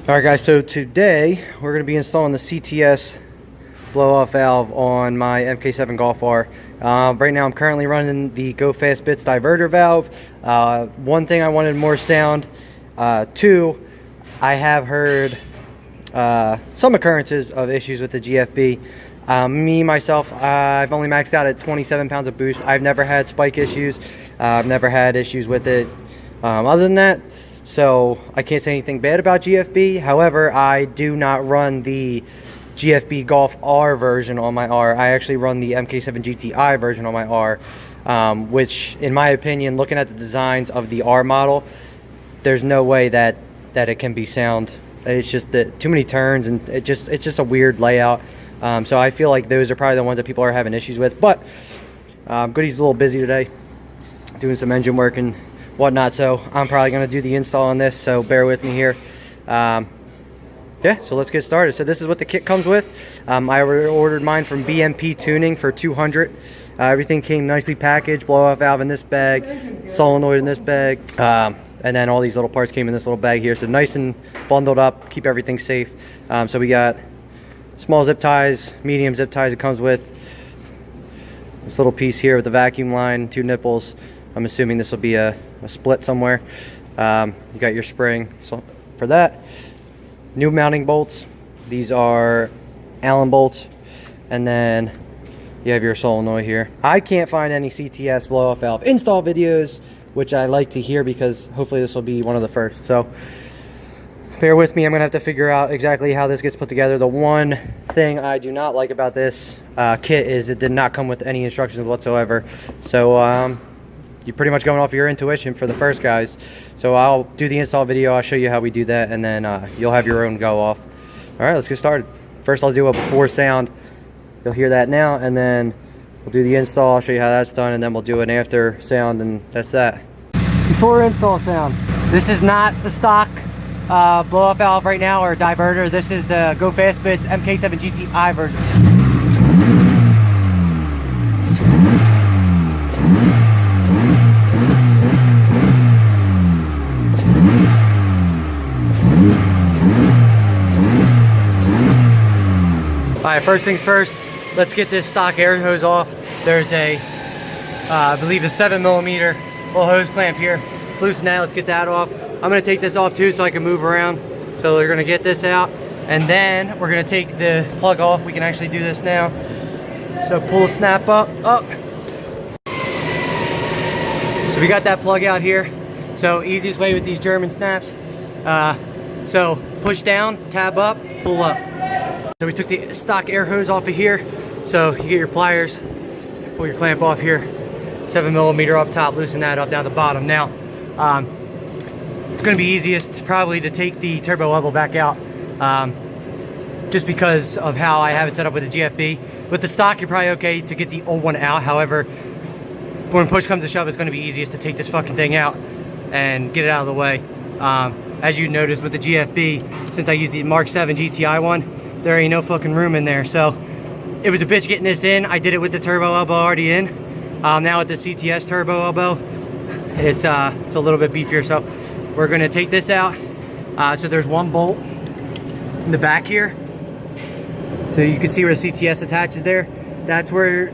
Alright guys, so today we're going to be installing the CTS blow-off valve on my MK7 Golf R. Right now I'm currently running the Go Fast Bits Diverter Valve. One thing, I wanted more sound. Two, I have heard some occurrences of issues with the GFB. Myself, I've only maxed out at 27 pounds of boost. I've never had spike issues. I've never had issues with it other than that. So I can't say anything bad about GFB. However, I do not run the GFB Golf R version on my R. I actually run the MK7 GTI version on my R, which in my opinion, looking at the designs of the R model, there's no way that it can be sound. It's just that too many turns, and it's just a weird layout. So I feel like those are probably the ones that people are having issues with. But Goody's a little busy today doing some engine work and whatnot, so I'm probably going to do the install on this, so bear with me here. Yeah, so let's get started. So this is what the kit comes with. I ordered mine from BMP Tuning for $200. Everything came nicely packaged. Blow-off valve in this bag, solenoid in this bag, and then all these little parts came in this little bag here. So nice and bundled up, keep everything safe. So we got small zip ties, medium zip ties. It comes with this little piece here with the vacuum line, 2 nipples. I'm assuming this will be a split somewhere. You got your spring for that. New mounting bolts. These are Allen bolts. And then you have your solenoid here. I can't find any CTS blow-off valve install videos, which I like to hear because hopefully this will be one of the first. So bear with me. I'm going to have to figure out exactly how this gets put together. The one thing I do not like about this kit is it did not come with any instructions whatsoever. So you're pretty much going off your intuition for the first guys. So I'll do the install video, I'll show you how we do that, and then you'll have your own go off. All right, let's get started. First I'll do a before sound. You'll hear that now, and then we'll do the install, I'll show you how that's done, and then we'll do an after sound, and that's that. Before install sound. This is not the stock blow-off valve right now, or diverter. This is the Go Fast Bits MK7 GTI version. Alright, first things first, let's get this stock air hose off. There's a, I believe a 7mm little hose clamp here. Let's loosen that, let's get that off. I'm going to take this off too so I can move around. So we're going to get this out, and then we're going to take the plug off. We can actually do this now. So pull the snap up. So we got that plug out here. So easiest way with these German snaps. So push down, tab up, pull up. So we took the stock air hose off of here. So you get your pliers, pull your clamp off here, 7mm up top, loosen that up down the bottom. Now, it's going to be easiest probably to take the turbo level back out, just because of how I have it set up with the GFB. With the stock, you're probably okay to get the old one out. However, when push comes to shove, it's going to be easiest to take this fucking thing out and get it out of the way. As you noticed with the GFB, since I used the MK7 GTI one, there ain't no fucking room in there. So it was a bitch getting this in. I did it with the turbo elbow already in. Now with the CTS turbo elbow, it's a little bit beefier. So we're gonna take this out. So there's one bolt in the back here. So you can see where the CTS attaches there. That's where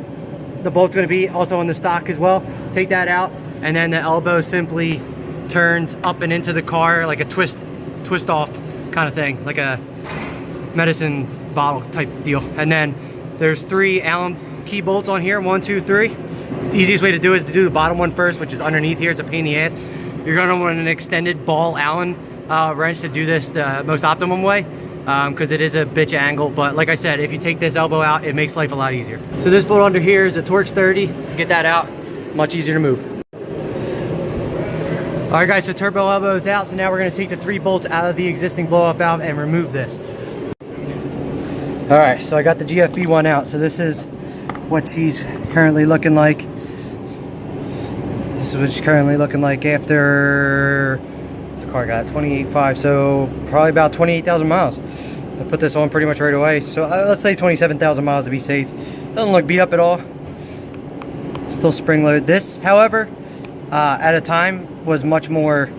the bolt's gonna be, also on the stock as well. Take that out, and then the elbow simply turns up and into the car like a twist off kind of thing, like a medicine bottle type deal. And then there's 3 Allen key bolts on here, 1, 2, 3. The easiest way to do is to do the bottom one first, which is underneath here. It's a pain in the ass. You're gonna want an extended ball Allen wrench to do this the most optimum way, because it is a bitch angle. But like I said, if you take this elbow out, it makes life a lot easier. So this bolt under here is a Torx 30. Get that out, much easier to move. All right guys, so turbo elbow is out. So now we're gonna take the 3 bolts out of the existing blow-off valve and remove this. All right, so I got the GFB one out. So this is what she's currently looking like. This is what she's currently looking like after, what's the car got? 28.5, so probably about 28,000 miles. I put this on pretty much right away. So let's say 27,000 miles to be safe. Doesn't look beat up at all. Still spring loaded. This, however, at a time was much more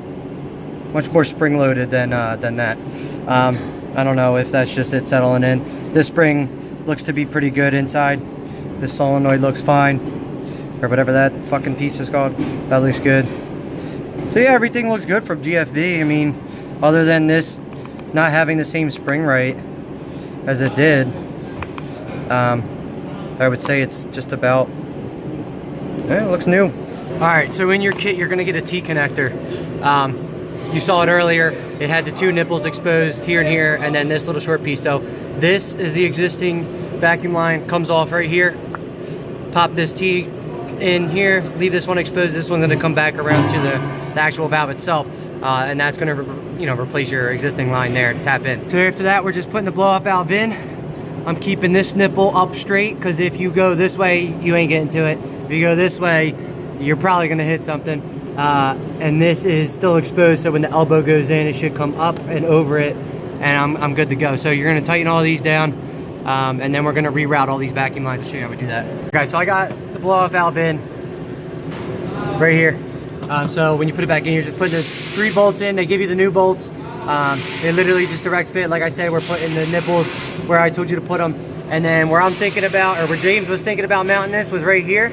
spring loaded than that. I don't know if that's just it settling in. This spring looks to be pretty good inside. This solenoid looks fine, or whatever that fucking piece is called. That looks good. So yeah, everything looks good from GFB. I mean, other than this not having the same spring rate as it did, I would say it's just about, yeah, it looks new. All right, so in your kit, you're gonna get a T connector. You saw it earlier, it had the 2 nipples exposed here and here, and then this little short piece. So this is the existing vacuum line, comes off right here. Pop this T in here, leave this one exposed. This one's gonna come back around to the actual valve itself, and that's gonna replace your existing line there to tap in. So after that, we're just putting the blow-off valve in. I'm keeping this nipple up straight, because if you go this way, you ain't getting to it. If you go this way, you're probably gonna hit something. And this is still exposed, so when the elbow goes in, it should come up and over it, and I'm good to go. So you're gonna tighten all these down, and then we're gonna reroute all these vacuum lines to show you how we do that. Guys, so I got the blow-off valve in right here. So when you put it back in, you're just putting the 3 bolts in. They give you the new bolts. They literally just direct fit. Like I said, we're putting the nipples where I told you to put them. And then where I'm thinking about, or where James was thinking about mounting this, was right here.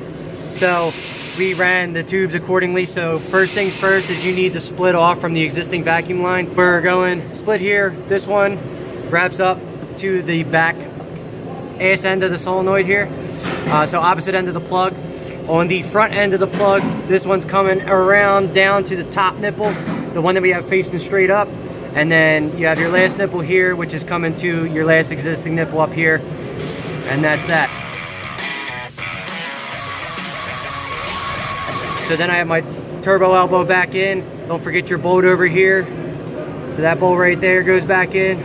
So we ran the tubes accordingly. So first things first is you need to split off from the existing vacuum line. We're going split here. This one wraps up to the back ass end of the solenoid here. So opposite end of the plug. On the front end of the plug, this one's coming around down to the top nipple, the one that we have facing straight up. And then you have your last nipple here, which is coming to your last existing nipple up here. And that's that. So then I have my turbo elbow back in. Don't forget your bolt over here. So that bolt right there goes back in.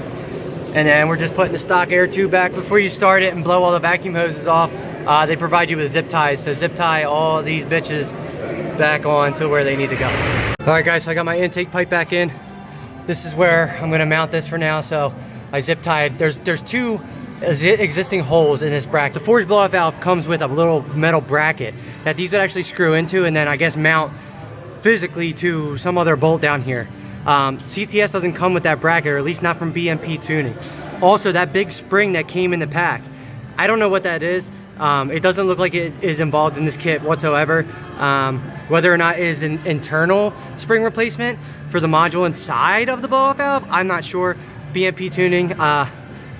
And then we're just putting the stock air tube back. Before you start it and blow all the vacuum hoses off, they provide you with zip ties. So zip tie all these bitches back on to where they need to go. All right guys, so I got my intake pipe back in. This is where I'm gonna mount this for now. So I zip tied. There's 2 existing holes in this bracket. The forged blow-off valve comes with a little metal bracket that these would actually screw into and then I guess mount physically to some other bolt down here. CTS doesn't come with that bracket, or at least not from BMP Tuning. Also, that big spring that came in the pack, I don't know what that is. It doesn't look like it is involved in this kit whatsoever. Whether or not it is an internal spring replacement for the module inside of the blow-off valve, I'm not sure. BMP Tuning,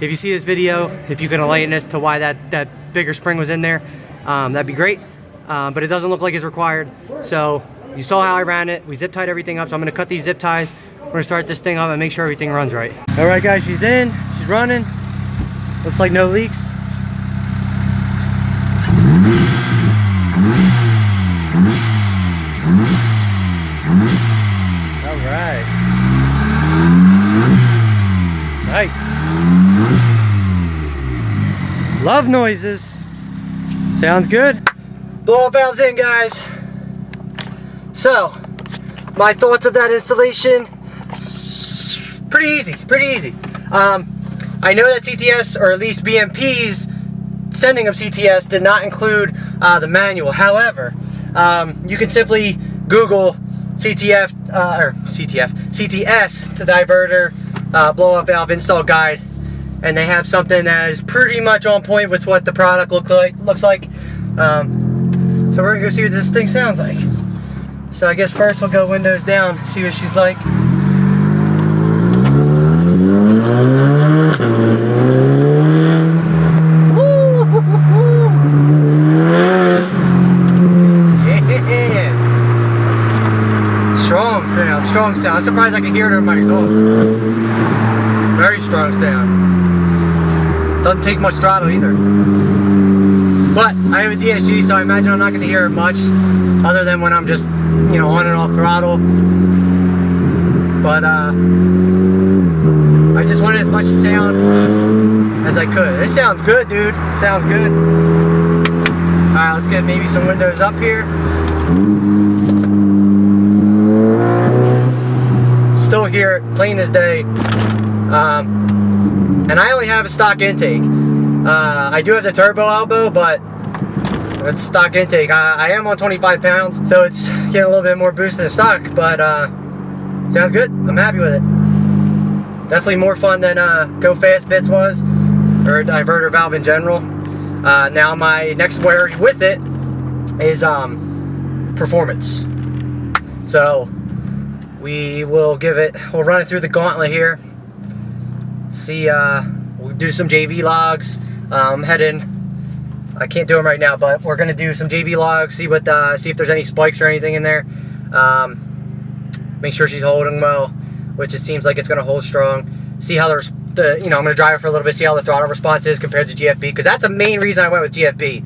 if you see this video, if you can enlighten us to why that bigger spring was in there, that'd be great. But it doesn't look like it's required. So you saw how I ran it. We zip tied everything up. So I'm gonna cut these zip ties. We're gonna start this thing up and make sure everything runs right. All right guys, she's in, she's running. Looks like no leaks. All right. Nice. Love noises. Sounds good. Blow-off valves in, guys. So, my thoughts of that installation, pretty easy, pretty easy. I know that CTS, or at least BMP's sending of CTS, did not include the manual. However, you can simply Google CTS to diverter blow-off valve install guide, and they have something that is pretty much on point with what the product looks like. So we're gonna go see what this thing sounds like. So I guess first we'll go windows down, see what she's like. Yeah. Strong sound, strong sound. I'm surprised I can hear it on my exhaust. Very strong sound. Doesn't take much throttle either. But I have a DSG, so I imagine I'm not going to hear it much, other than when I'm just, you know, on and off throttle. But I just wanted as much sound as I could. This sounds good, dude. Sounds good. Alright, let's get maybe some windows up here. Still hear it plain as day. And I only have a stock intake. I do have the turbo elbow, but it's stock intake. I am on 25 pounds, so it's getting a little bit more boost than stock, but sounds good. I'm happy with it. Definitely more fun than Go Fast Bits was, or a diverter valve in general. Now my next priority with it is performance. So we'll run it through the gauntlet here. See, we'll do some JB logs. I can't do them right now, but we're gonna do some JB logs. See if there's any spikes or anything in there. Make sure she's holding well, which it seems like it's gonna hold strong. See how I'm gonna drive it for a little bit. See how the throttle response is compared to GFB, because that's the main reason I went with GFB.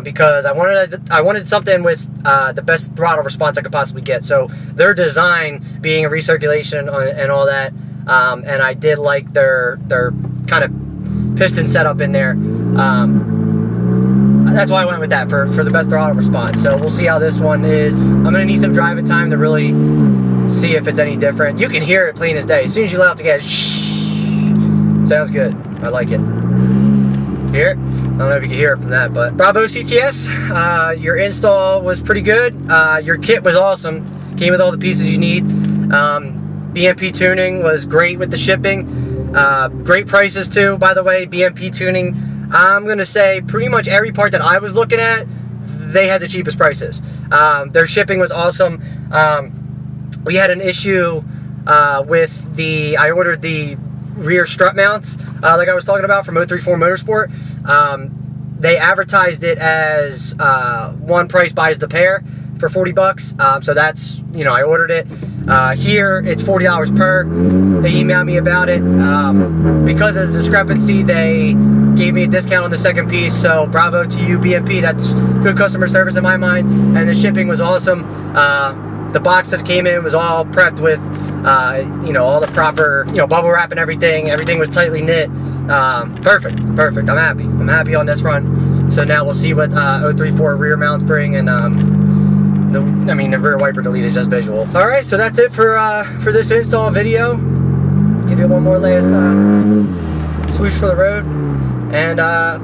Because I wanted something with the best throttle response I could possibly get. So their design being a recirculation and all that, and I did like their kind of piston setup in there. That's why I went with that for the best throttle response. So we'll see how this one is. I'm gonna need some driving time to really see if it's any different. You can hear it plain as day. As soon as you let off the gas, shh, sounds good. I like it. Hear it? I don't know if you can hear it from that, but bravo CTS. Your install was pretty good. Your kit was awesome. Came with all the pieces you need. BMP Tuning was great with the shipping. Great prices too, by the way. BMP Tuning, I'm gonna say pretty much every part that I was looking at, they had the cheapest prices. Their shipping was awesome. We had an issue with I ordered the rear strut mounts, like I was talking about from 034 Motorsport. They advertised it as one price buys the pair for 40 bucks. So that's, I ordered it. Here it's $40 per. They emailed me about it. Because of the discrepancy, they gave me a discount on the second piece. So bravo to you, BMP. That's good customer service in my mind. And the shipping was awesome. The box that came in was all prepped with all the proper, bubble wrap and everything. Everything was tightly knit. Perfect. I'm happy on this run. So now we'll see what 034 rear mounts bring, and the rear wiper delete is just visual. All right, so that's it for this install video. Give you one more last swoosh for the road, and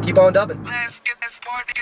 keep on dubbing. Let's get this party.